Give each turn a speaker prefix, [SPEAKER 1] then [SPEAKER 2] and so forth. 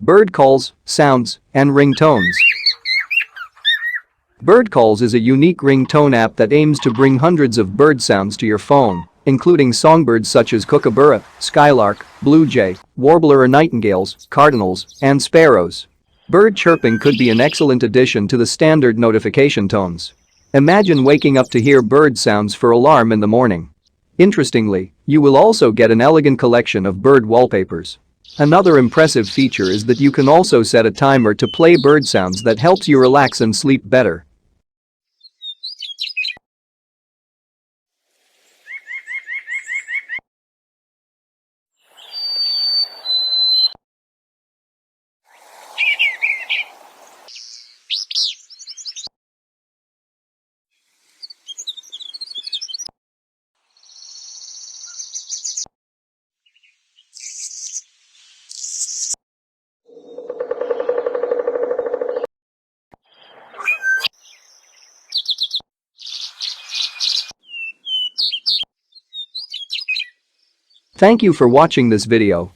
[SPEAKER 1] Bird calls, sounds, and ringtones. Bird Calls is a unique ringtone app that aims to bring hundreds of bird sounds to your phone, including songbirds such as kookaburra, skylark, blue jay, warbler or nightingales, cardinals, and sparrows. Bird chirping could be an excellent addition to the standard notification tones. Imagine waking up to hear bird sounds for alarm in the morning. Interestingly, you will also get an elegant collection of bird wallpapers. Another impressive feature is that you can also set a timer to play bird sounds that helps you relax and sleep better. Thank you for watching this video.